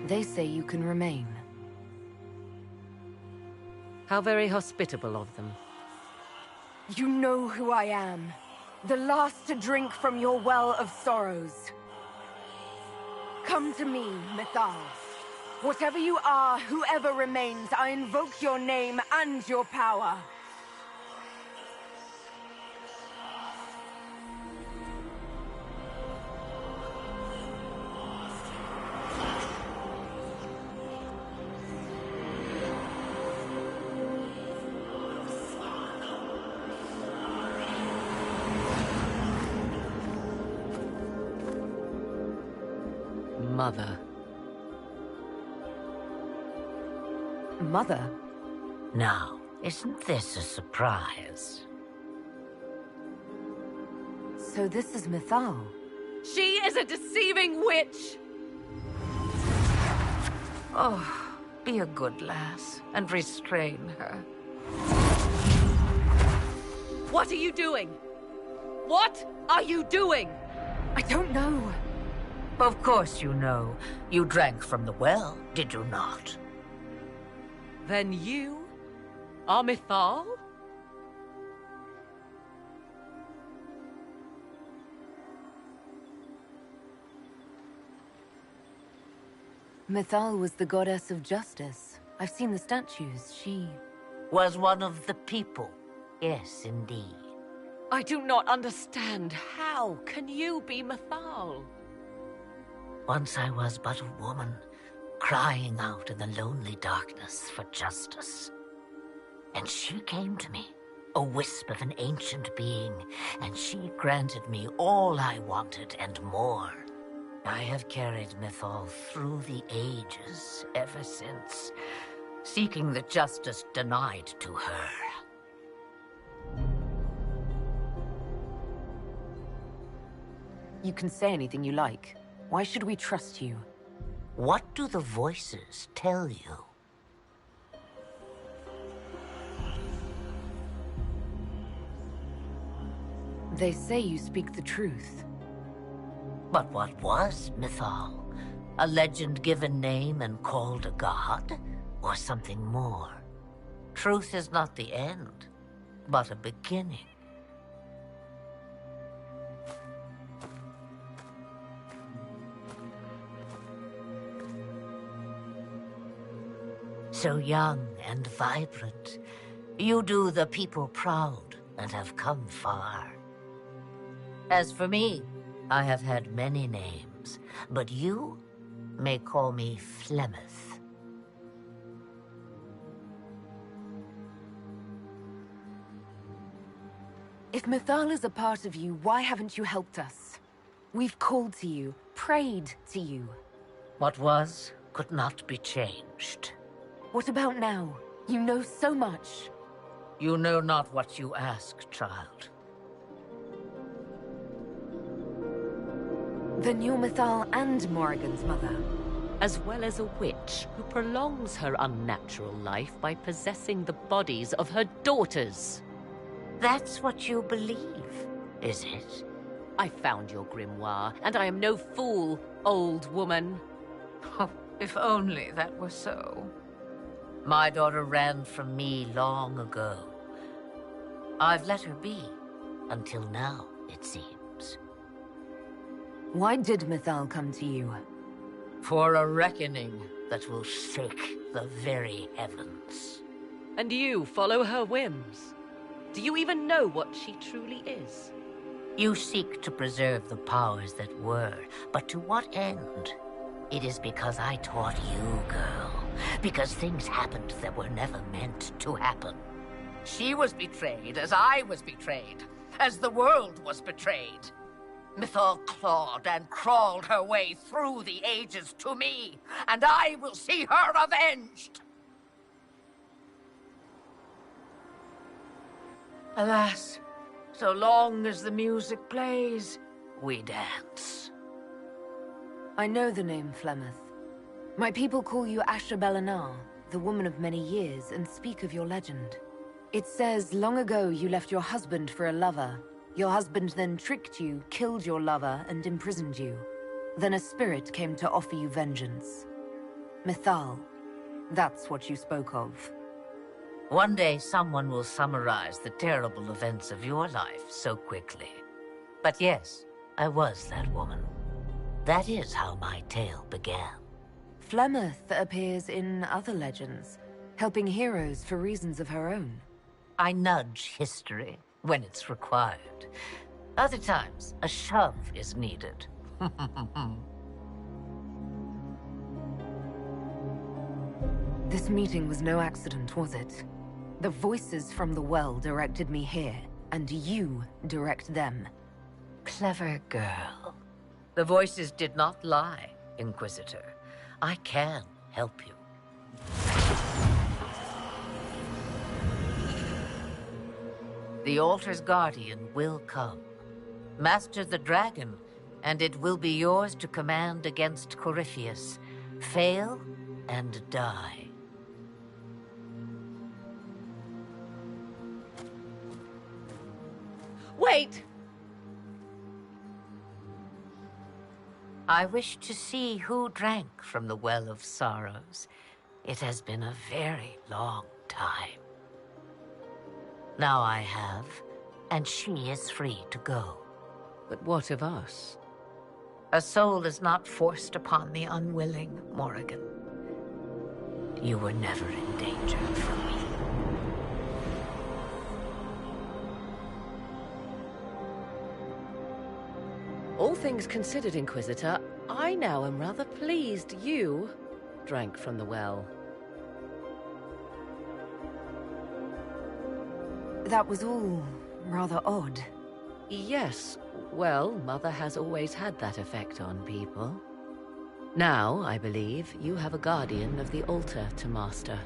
They say you can remain. How very hospitable of them. You know who I am. The last to drink from your well of sorrows. Come to me, Mythal. Whatever you are, whoever remains, I invoke your name and your power. Mother. Mother? Now, isn't this a surprise? So this is Mythal. She is a deceiving witch! Oh, be a good lass and restrain her. What are you doing? What are you doing? I don't know. Of course you know. You drank from the well, did you not? Then you are Mythal? Mythal was the goddess of justice. I've seen the statues. She was one of the people. Yes, indeed. I do not understand. How can you be Mythal? Once I was but a woman, crying out in the lonely darkness for justice. And she came to me, a wisp of an ancient being, and she granted me all I wanted and more. I have carried Mythal through the ages ever since, seeking the justice denied to her. You can say anything you like. Why should we trust you? What do the voices tell you? They say you speak the truth. But what was Mythal? A legend given name and called a god? Or something more? Truth is not the end, but a beginning. So young and vibrant, you do the people proud and have come far. As for me, I have had many names, but you may call me Flemeth. If Mythal is a part of you, why haven't you helped us? We've called to you, prayed to you. What was could not be changed. What about now? You know so much. You know not what you ask, child. Then you're Mythal and Morrigan's mother. As well as a witch who prolongs her unnatural life by possessing the bodies of her daughters. That's what you believe, is it? I found your grimoire, and I am no fool, old woman. Oh, if only that were so. My daughter ran from me long ago. I've let her be, until now, it seems. Why did Mythal come to you? For a reckoning that will shake the very heavens. And you follow her whims. Do you even know what she truly is? You seek to preserve the powers that were, but to what end? It is because I taught you, girl. Because things happened that were never meant to happen. She was betrayed as I was betrayed, as the world was betrayed. Mythal clawed and crawled her way through the ages to me, and I will see her avenged! Alas, so long as the music plays, we dance. I know the name Flemeth. My people call you Asher Belenar, the woman of many years, and speak of your legend. It says long ago you left your husband for a lover. Your husband then tricked you, killed your lover, and imprisoned you. Then a spirit came to offer you vengeance. Mythal, that's what you spoke of. One day someone will summarize the terrible events of your life so quickly. But yes, I was that woman. That is how my tale began. Flemeth appears in other legends, helping heroes for reasons of her own. I nudge history when it's required. Other times, a shove is needed. This meeting was no accident, was it? The voices from the well directed me here, and you direct them. Clever girl. The voices did not lie, Inquisitor. I can help you. The altar's guardian will come. Master the dragon, and it will be yours to command against Corypheus. Fail and die. Wait! I wish to see who drank from the Well of Sorrows. It has been a very long time. Now I have, and she is free to go. But what of us? A soul is not forced upon the unwilling, Morrigan. You were never in danger from me. All things considered, Inquisitor, I now am rather pleased you drank from the well. That was all rather odd. Yes, well, Mother has always had that effect on people. Now, I believe, you have a guardian of the altar to master.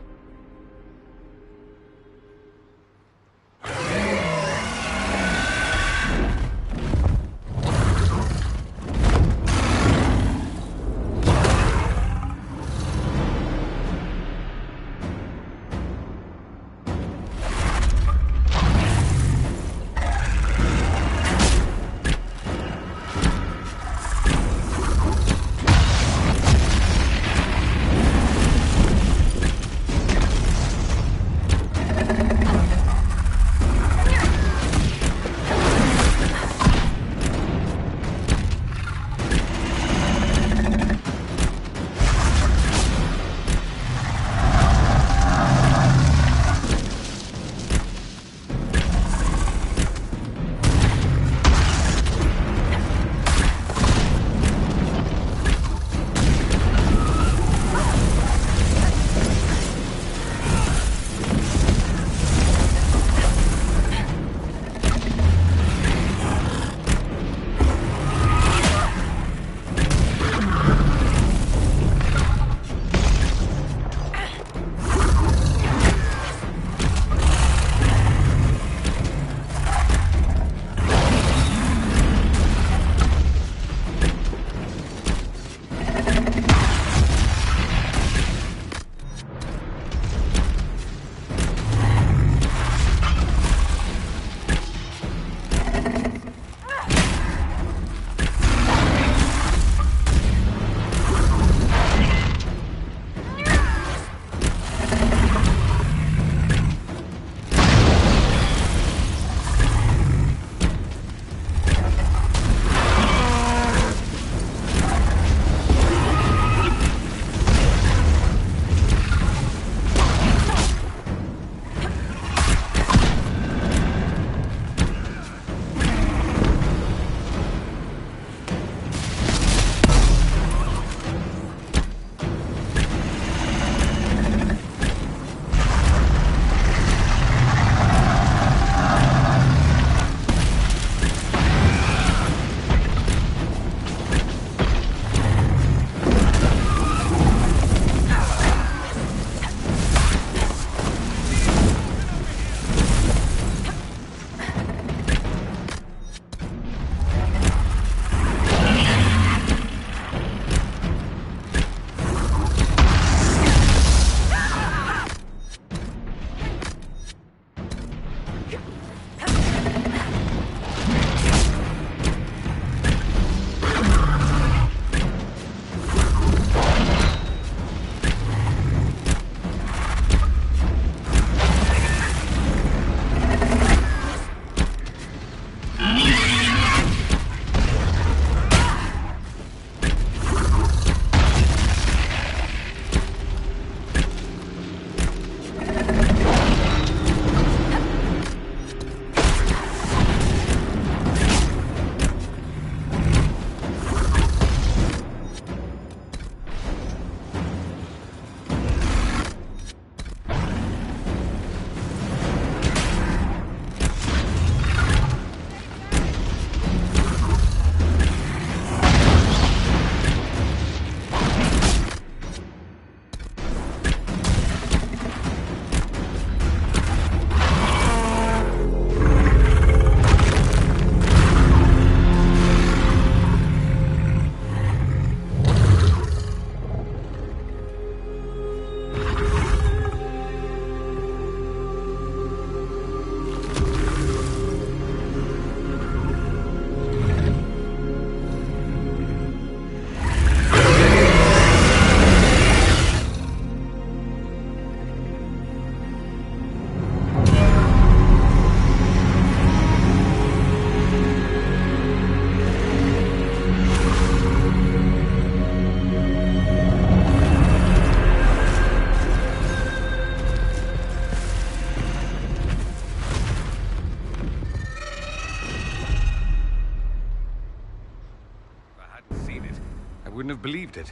Wouldn't have believed it.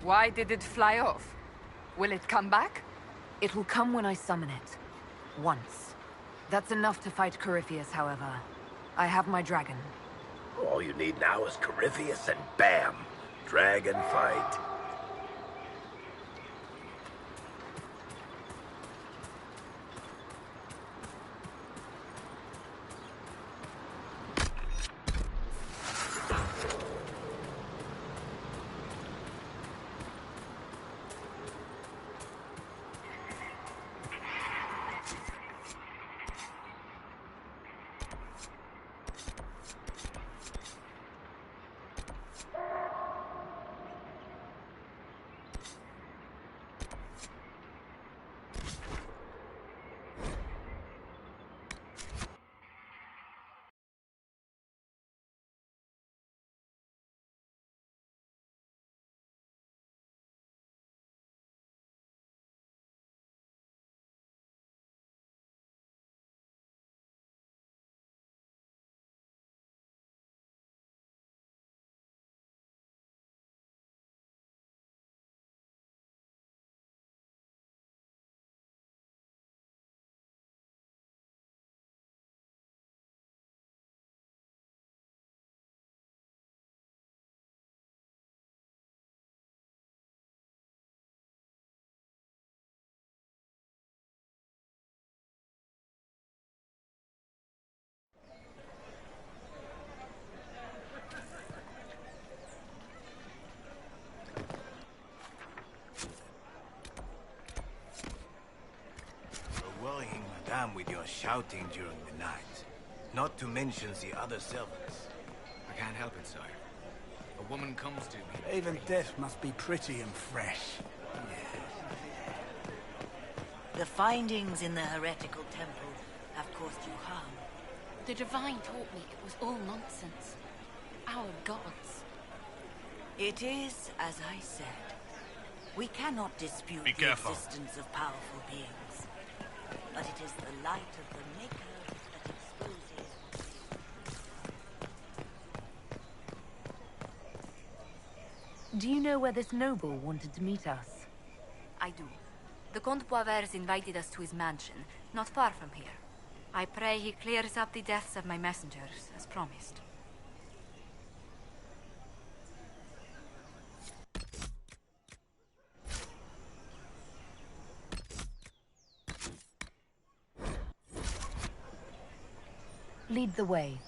Why did it fly off? Will it come back? It will come when I summon it. Once. That's enough to fight Corypheus, however. I have my dragon. All you need now is Corypheus and bam! Dragon fight. Worrying Madame with your shouting during the night. Not to mention the other servants. I can't help it, sire. A woman comes to me. Even death must be pretty and fresh. The findings in the heretical temple have caused you harm. The Divine told me it was all nonsense. Our gods. It is as I said. We cannot dispute Be the careful. existence of powerful beings. But it is the light of the Maker that exposes what Do you know where this noble wanted to meet us? I do. The Comte Boisvert invited us to his mansion, not far from here. I pray he clears up the deaths of my messengers, as promised. Lead the way.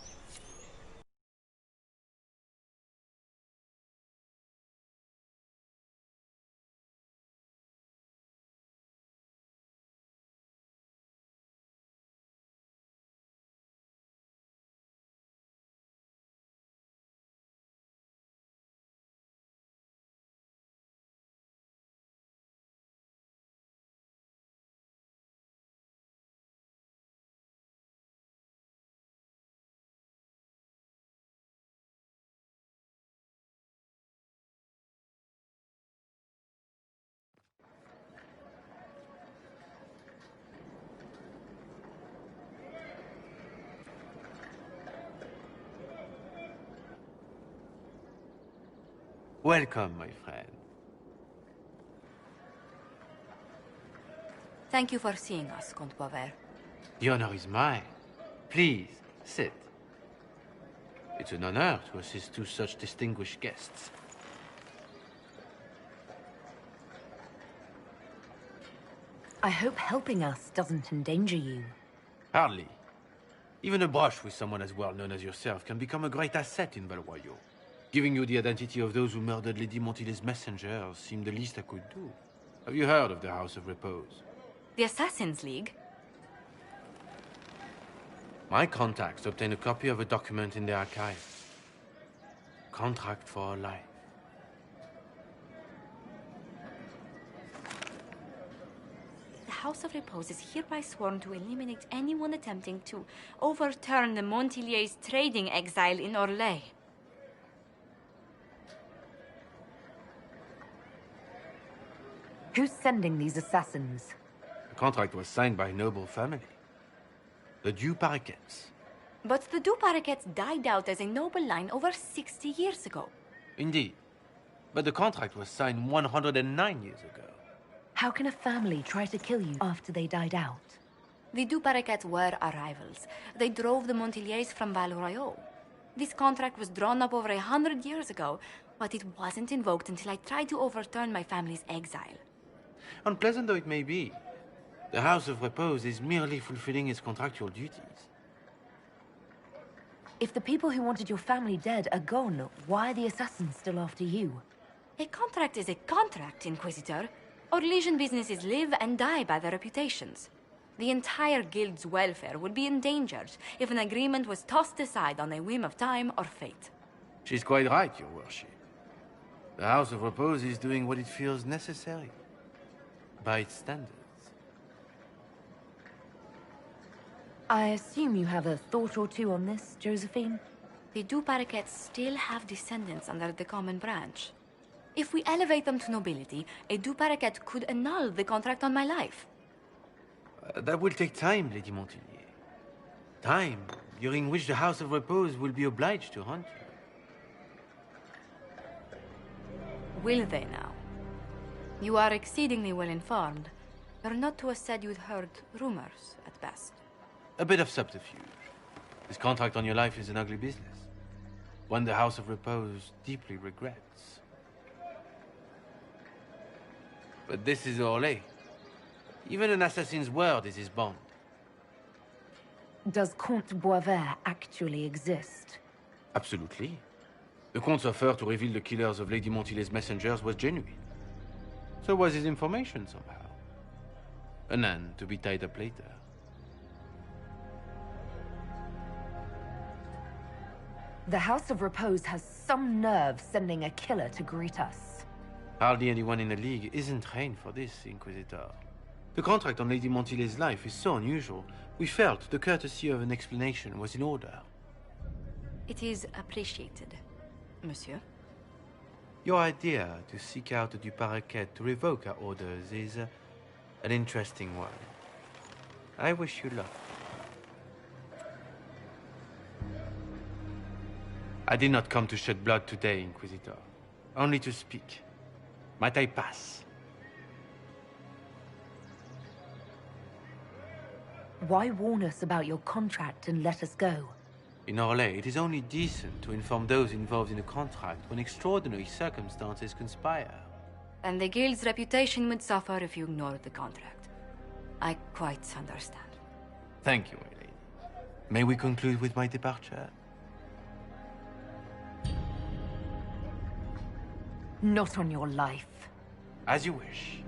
Welcome, my friend. Thank you for seeing us, Comte Boisvert. The honor is mine. Please, sit. It's an honor to assist two such distinguished guests. I hope helping us doesn't endanger you. Hardly. Even a brush with someone as well known as yourself can become a great asset in Val Royal. Giving you the identity of those who murdered Lady Montile's messengers seemed the least I could do. Have you heard of the House of Repose? The Assassin's League? My contacts obtained a copy of a document in the archives. Contract for life. The House of Repose is hereby sworn to eliminate anyone attempting to overturn the Montilier's trading exile in Orlais. Who's sending these assassins? The contract was signed by a noble family. The Du Paraquets. But the Du Paraquets died out as a noble line over 60 years ago. Indeed. But the contract was signed 109 years ago. How can a family try to kill you after they died out? The du Paraquets were our rivals. They drove the Montiliers from Val Royaux. This contract was drawn up over 100 years ago, but it wasn't invoked until I tried to overturn my family's exile. Unpleasant though it may be, the House of Repose is merely fulfilling its contractual duties. If the people who wanted your family dead are gone, why are the assassins still after you? A contract is a contract, Inquisitor. Our Legion businesses live and die by their reputations. The entire guild's welfare would be endangered if an agreement was tossed aside on a whim of time or fate. She's quite right, Your Worship. The House of Repose is doing what it feels necessary, by its standards. I assume you have a thought or two on this, Josephine? The du Paraquets still have descendants under the common branch. If we elevate them to nobility, a du Paraquet could annul the contract on my life. That will take time, Lady Montilier. Time during which the House of Repose will be obliged to hunt you. Will they now? You are exceedingly well informed. You're not to have said you'd heard rumors, at best. A bit of subterfuge. This contract on your life is an ugly business. One the House of Repose deeply regrets. But this is Orlais. Even an assassin's word is his bond. Does Comte Boisvert actually exist? Absolutely. The Comte's offer to reveal the killers of Lady Montilier's messengers was genuine. So was his information somehow. An end to be tied up later. The House of Repose has some nerve sending a killer to greet us. Hardly anyone in the League isn't trained for this, Inquisitor. The contract on Lady Montilier's life is so unusual, we felt the courtesy of an explanation was in order. It is appreciated, monsieur. Your idea to seek out the du Paraquet to revoke our orders is an interesting one. I wish you luck. I did not come to shed blood today, Inquisitor. Only to speak. Might I pass? Why warn us about your contract and let us go? In Orlais, it is only decent to inform those involved in a contract when extraordinary circumstances conspire. And the guild's reputation would suffer if you ignored the contract. I quite understand. Thank you, my lady. May we conclude with my departure? Not on your life. As you wish.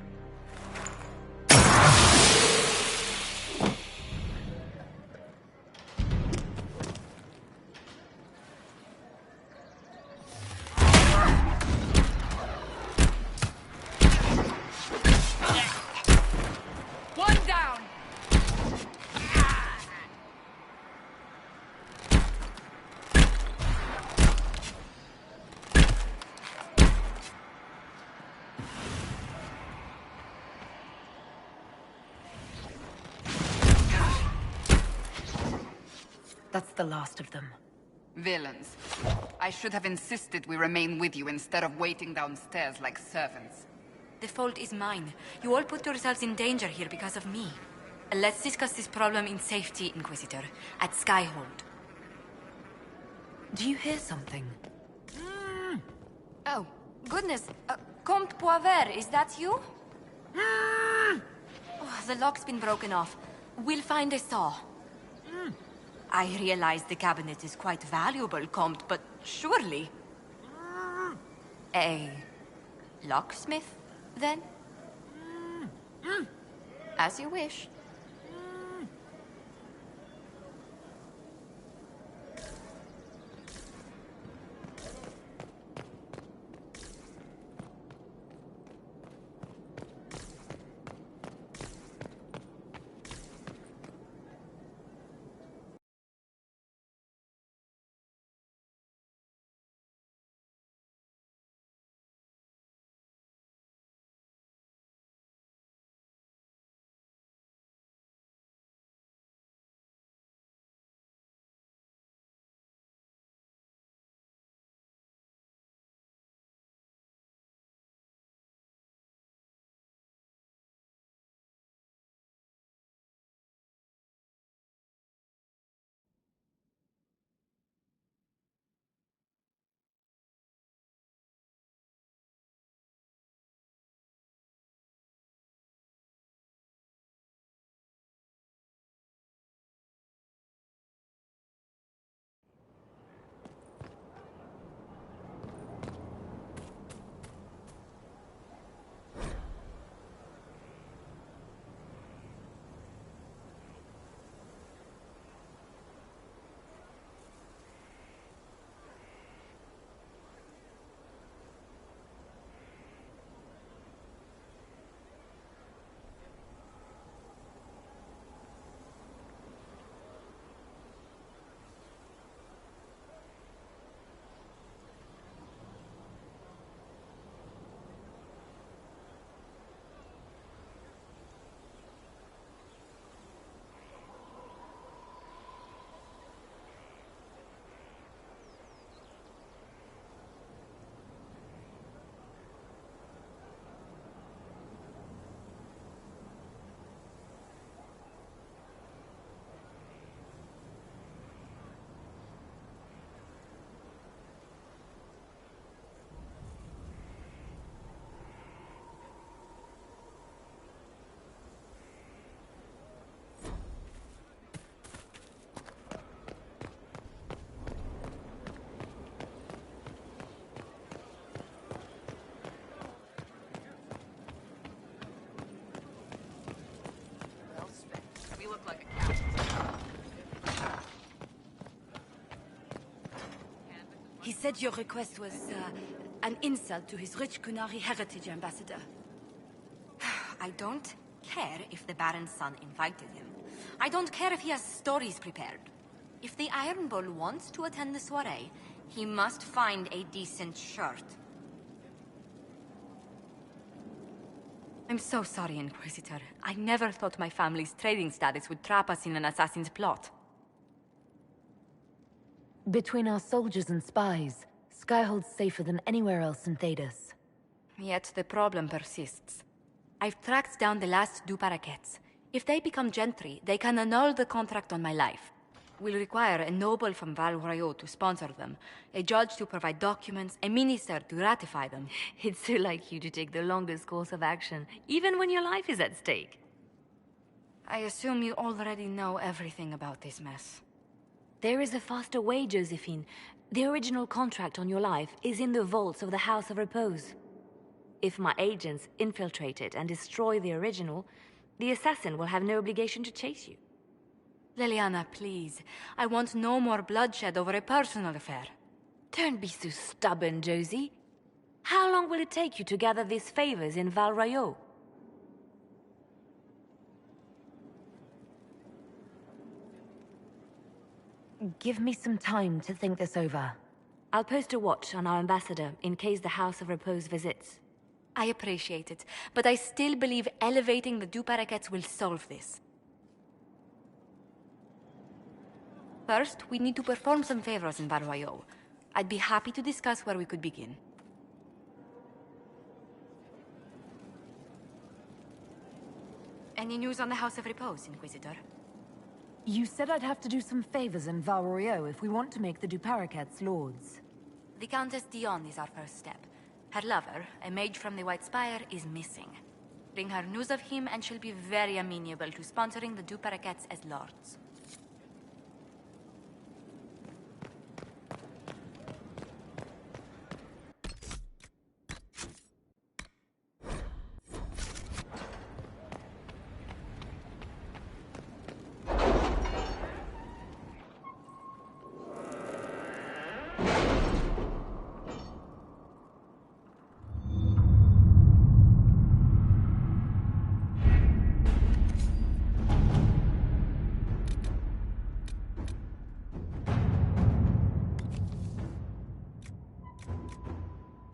One down! That's the last of them. Villains. I should have insisted we remain with you instead of waiting downstairs like servants. The fault is mine. You all put yourselves in danger here because of me. Let's discuss this problem in safety, Inquisitor, at Skyhold. Do you hear something? Oh, goodness. Comte Boisvert, is that you? Oh, the lock's been broken off. We'll find a saw. I realize the cabinet is quite valuable, Comte, but surely... A locksmith, then? As you wish. He said your request was, an insult to his rich Kunari heritage ambassador. I don't care if the Baron's son invited him. I don't care if he has stories prepared. If the Iron Bull wants to attend the soiree, he must find a decent shirt. I'm so sorry, Inquisitor. I never thought my family's trading status would trap us in an assassin's plot. Between our soldiers and spies, Skyhold's safer than anywhere else in Thedas. Yet the problem persists. I've tracked down the last two parakeets. If they become gentry, they can annul the contract on my life. We'll require a noble from Val Royeaux to sponsor them, a judge to provide documents, a minister to ratify them. It's so like you to take the longest course of action, even when your life is at stake. I assume you already know everything about this mess. There is a faster way, Josephine. The original contract on your life is in the vaults of the House of Repose. If my agents infiltrate it and destroy the original, the assassin will have no obligation to chase you. Leliana, please. I want no more bloodshed over a personal affair. Don't be so stubborn, Josie. How long will it take you to gather these favors in Val Royeaux? Give me some time to think this over. I'll post a watch on our ambassador in case the House of Repose visits. I appreciate it, but I still believe elevating the two parakeets will solve this. First, we need to perform some favors in Val Royeaux. I'd be happy to discuss where we could begin. Any news on the House of Repose, Inquisitor? You said I'd have to do some favors in Val Royeaux if we want to make the Duparakets lords. The Countess Dion is our first step. Her lover, a mage from the White Spire, is missing. Bring her news of him and she'll be very amenable to sponsoring the Duparakets as lords.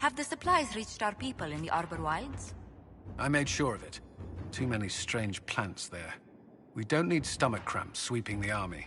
Have the supplies reached our people in the Arbor Wilds? I made sure of it. Too many strange plants there. We don't need stomach cramps sweeping the army.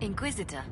Inquisitor,